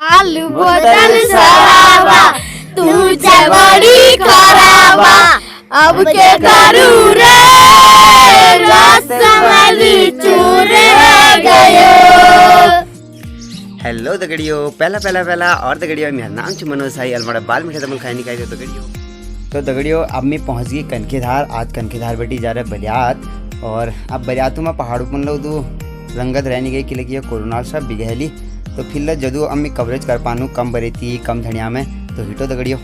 आलू बोतल सराबा तुझे बड़ी खराबा अब के करूँ रे रास्ता में चूर गयो। हेलो दगड़ियों, पहला और दगड़ियों मेरा नाम है मनोज साई अलमाड़ा बाल मीठा तमल खाने का दगड़ियों। तो दगड़ियों अब मैं पहुंच गई कनकेधार। आज कनकेधार बेटी जा रहा है बरियात। और अब बरियातों में पहाड़ों पर लो तो रंगत रहने गई कि लगी कोरोना सब बिगहली। तो फिर जदू अब मैं कवरेज कर पानू कम बरेती कम धनिया में तो हिटो दगड़ियों।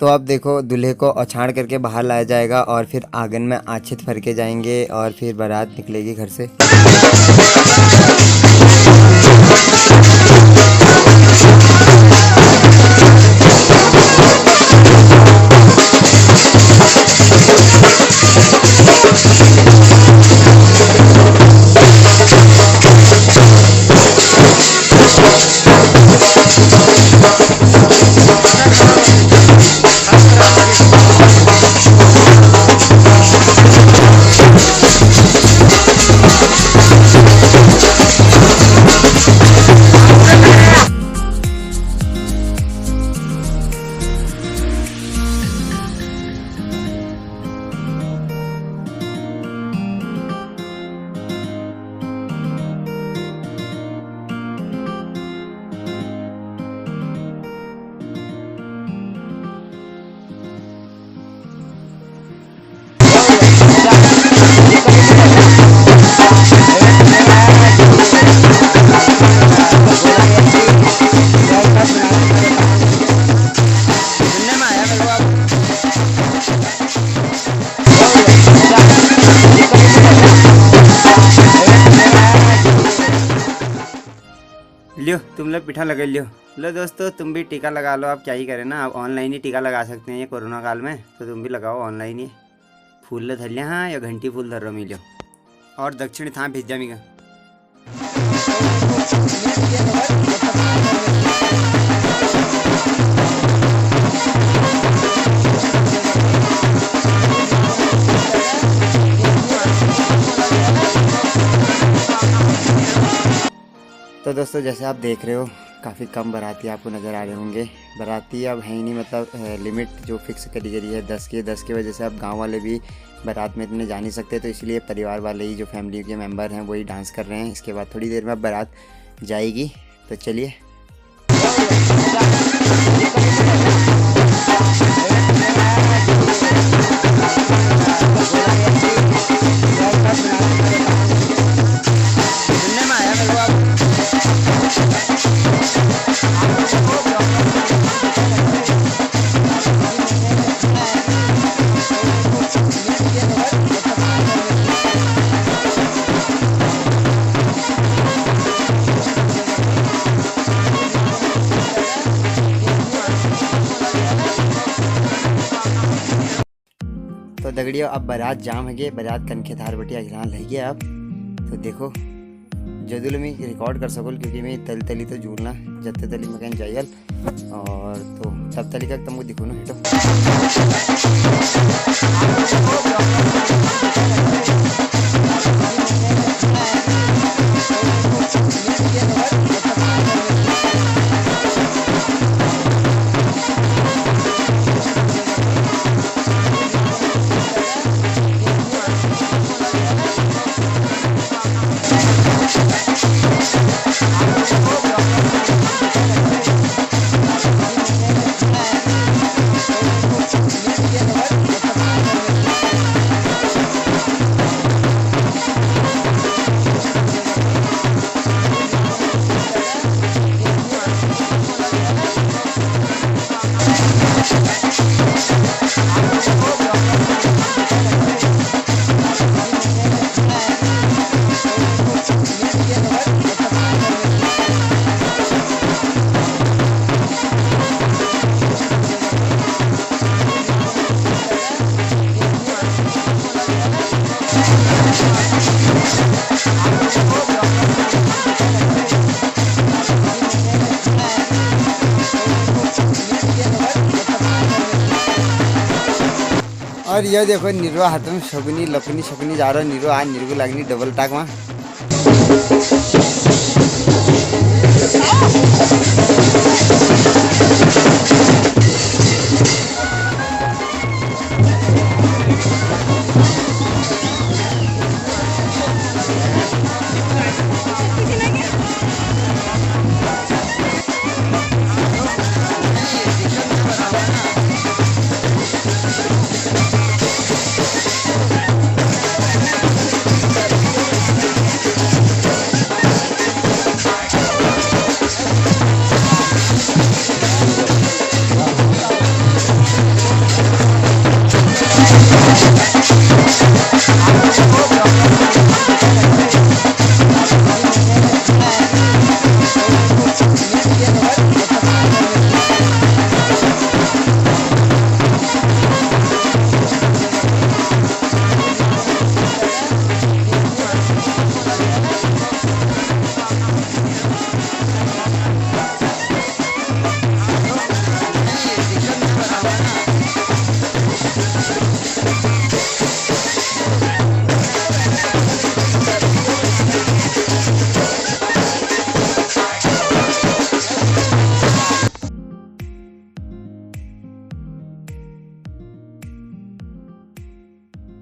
तो अब देखो दूल्हे को औछाड़ करके बाहर लाया जाएगा और फिर आंगन में आछित फरके जाएंगे और फिर बारात निकलेगी घर से। लियो तुम लोग पिठा लगा लियो। लो दोस्तों तुम भी टीका लगा लो। आप क्या ही करें ना, आप ऑनलाइन ही टीका लगा सकते हैं ये कोरोना काल में। तो तुम भी लगाओ ऑनलाइन ही। फूल धर लिया हाँ या घंटी फूल धर रो मिलो और दक्षिण था भेज जाएगा। तो दोस्तों जैसे आप देख रहे हो काफ़ी कम बाराती आपको नज़र आ रहे होंगे। बाराती अब है ही नहीं, मतलब लिमिट जो फिक्स करी गई है 10 की वजह से अब गांव वाले भी बारात में इतने जा नहीं सकते। तो इसलिए परिवार वाले ही जो फैमिली के मेंबर हैं वही डांस कर रहे हैं। इसके बाद थोड़ी देर में अब बारात जाएगी। तो चलिए दगड़ियों अब बारात जाम है, बारात कनखे धार बटिया घिरान रह गया। अब तो देखो जदुल में रिकॉर्ड कर सकोल क्योंकि मैं तल तली तो जुड़ना जत्ते तली में कहीं जाइयल और तो तब तली का तुमको दिखो ना हेटो। और यह देखो नीरवा हाथ में शगुनी लपनी शकुनी जा रहा नीरो आज नीरगो लागनी डबल टाक वहाँ।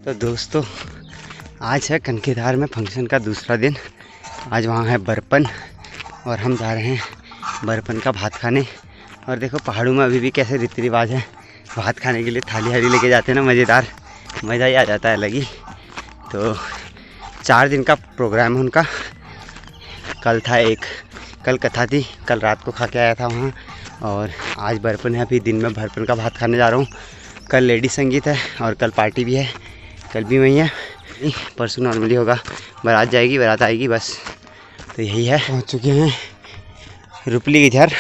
तो दोस्तों आज है कनकेधार में फंक्शन का दूसरा दिन। आज वहाँ है बरपन और हम जा रहे हैं बरपन का भात खाने। और देखो पहाड़ों में अभी भी कैसे रीति रिवाज है, भात खाने के लिए थाली हाली लेके जाते हैं ना, मज़ेदार मज़ा ही आ जाता है अलग ही। तो 4 दिन का प्रोग्राम है उनका। कल था कल कथा थी, कल रात को खा के आया था वहाँ, और आज बरपन है। अभी दिन में बरपन का भात खाने जा रहा हूँ। कल लेडीज संगीत है और कल पार्टी भी है, कल भी वही है। परसों नॉर्मली होगा, बारात जाएगी, बारात आएगी, बस। तो यही है। पहुँच चुके हैं रुपली की झर।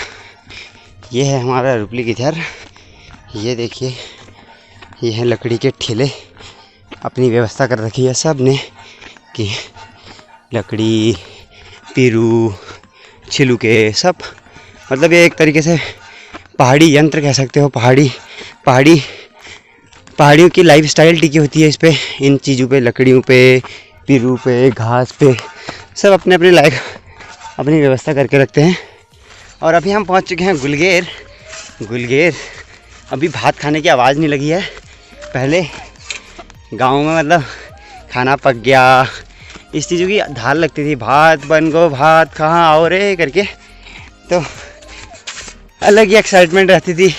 ये है हमारा रुपली की झर। ये देखिए, ये है लकड़ी के ठेले। अपनी व्यवस्था कर रखी है सब ने कि लकड़ी, पिरू, छिलुके सब, मतलब ये एक तरीके से पहाड़ी यंत्र कह सकते हो। पहाड़ियों की लाइफस्टाइल टिकी होती है इस पे, इन चीज़ों पे, लकड़ियों पे, पिरू पे, घास पे, सब अपने अपने लायक अपनी व्यवस्था करके रखते हैं। और अभी हम पहुंच चुके हैं गुलगेर। अभी भात खाने की आवाज़ नहीं लगी है। पहले गांव में मतलब खाना पक गया, इस चीज़ों की धार लगती थी, भात बन गो, भात कहाँ आओ रे करके। तो अलग ही एक्साइटमेंट रहती थी,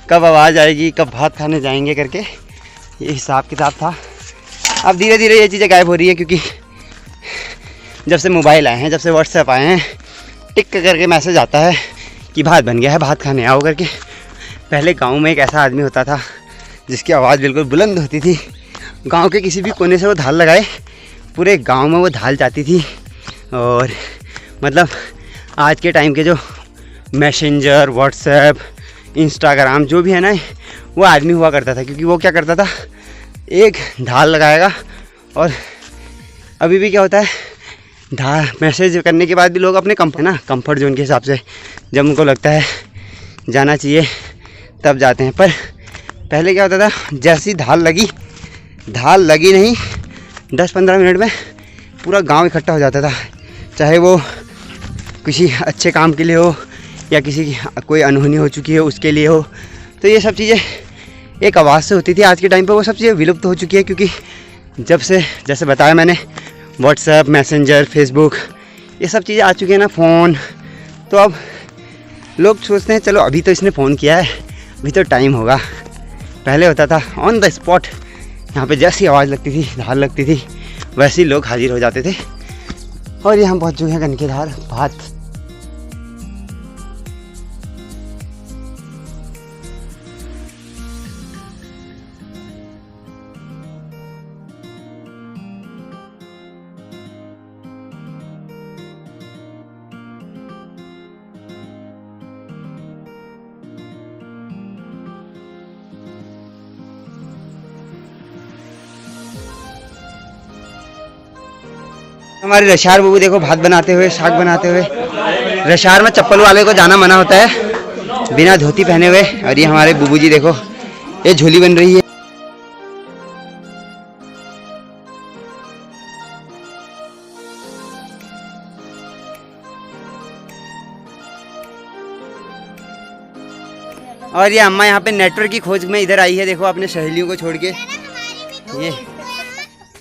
कब आवाज़ आएगी, कब भात खाने जाएंगे करके, ये हिसाब किताब था। अब धीरे धीरे ये चीज़ें गायब हो रही है, क्योंकि जब से मोबाइल आए हैं, जब से व्हाट्सएप आए हैं, टिक करके मैसेज आता है कि भात बन गया है, भात खाने आओ करके। पहले गांव में एक ऐसा आदमी होता था जिसकी आवाज़ बिल्कुल बुलंद होती थी। गांव के किसी भी कोने से वो धाल लगाए, पूरे गांव में वो धाल जाती थी। और मतलब आज के टाइम के जो मैसेंजर, व्हाट्सएप, इंस्टाग्राम जो भी है ना, वो आदमी हुआ करता था। क्योंकि वो क्या करता था, एक ढाल लगाएगा। और अभी भी क्या होता है, ढाल मैसेज करने के बाद भी लोग अपने कंफर्ट जोन के हिसाब से जब उनको लगता है जाना चाहिए तब जाते हैं। पर पहले क्या होता था, जैसी ढाल लगी नहीं 10-15 मिनट में पूरा गांव इकट्ठा हो जाता था, चाहे वो किसी अच्छे काम के लिए हो या किसी की कोई अनहोनी हो चुकी हो उसके लिए हो। तो ये सब चीज़ें एक आवाज़ से होती थी। आज के टाइम पे वो सब चीज़ें विलुप्त हो चुकी है, क्योंकि जब से जैसे बताया मैंने व्हाट्सएप, मैसेंजर, फेसबुक ये सब चीज़ें आ चुकी है ना, फ़ोन। तो अब लोग सोचते हैं चलो अभी तो इसने फ़ोन किया है, अभी तो टाइम होगा। पहले होता था ऑन द स्पॉट, यहाँ पे जैसी आवाज़ लगती थी, ढाल लगती थी, वैसे ही लोग हाजिर हो जाते थे। और ये हम पहुँच चुके हैं कनकेधार भात। हमारे रशार बाबू देखो भात बनाते हुए, साग बनाते हुए। रशार में चप्पल वाले को जाना मना होता है बिना धोती पहने हुए। और ये हमारे बुबू जी देखो, ये झोली बन रही है। और ये अम्मा यहाँ पे नेटवर्क की खोज में इधर आई है, देखो अपने सहेलियों को छोड़ के। ये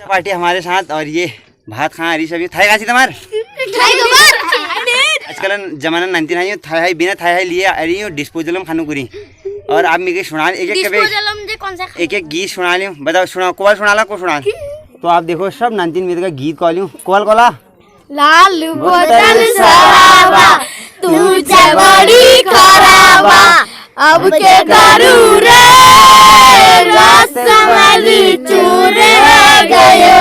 पार्टी हमारे साथ। और ये भात खा रही सभी थाई खासी तुम्हार आजकल जमाना 99 थाई बिना थाई लिए आ रही हो डिस्पोजल में खानू करी। और आप मेरे सुना एक गीत सुना लियो, बताओ सुना कोल सुना ला को सुना। तो आप देखो सब 19 मिनट का गीत कॉलियो कोल कोला। लाल बोतल शराबा तुझे बड़ी खराबा, अब के करू रे रास्ता चूर गयो,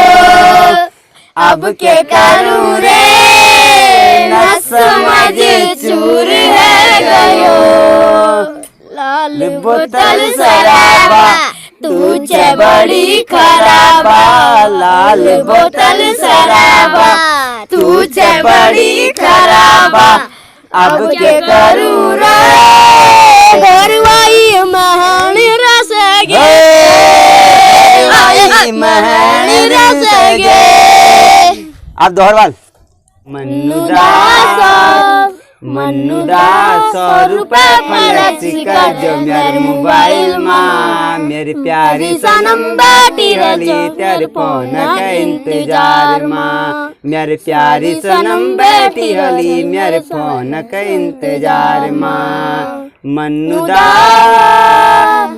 अब के करू रे समझ चूर है गयो। लाल बोतल शराबा तुझे बड़ी खराबा, लाल बोतल शराबा तुझे बड़ी खराबा, अब के करू रे घरवाई महन रस गे, महन रस गे। आप दोहरवाल मन्नुदा 100 रुपए फर्क कर जो मेरे मोबाइल माँ, मेरी प्यारी सनम बैठी रही तेरे फोन का इंतजार माँ, मेरी प्यारी सनम बैठी रही मेरे फोन का इंतजार माँ। मन्नुदा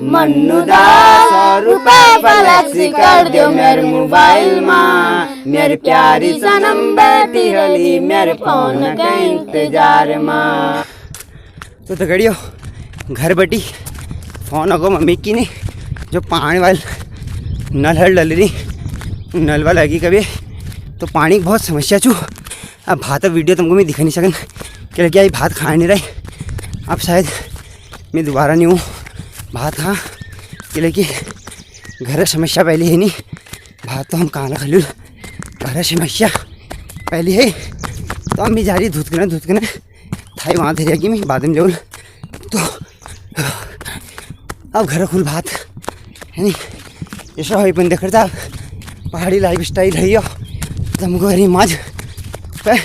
100 रुपए फर्क कर दो मेरे मोबाइल माँ, मेरी प्यारी सनम बैठी रही मेरे फोन का इंतजार माँ। तो दगड़ियो घर बटी फोन अगो मम्मी की नहीं जो पानी वाल नल हल डल रही नल वाल लगी कभी तो पानी की बहुत समस्या चू। अब भात वीडियो तुमको मैं दिखा नहीं सकन कि लगे भात खा नहीं रही। अब शायद मैं दोबारा नहीं हूँ भात खा कि लगी घर समस्या पहले है नहीं, भात तो हम कहाँ ना खलूल घर समस्या पहले है। तो हम भी जा रही धुतकना थाई वहाँ थे जाएगी मैं बाद में लेवल। तो अब घर खुल भात है नहीं ये सब अपन देख रहा पहाड़ी लाइफ स्टाइल है यो तुमको हरी माज पे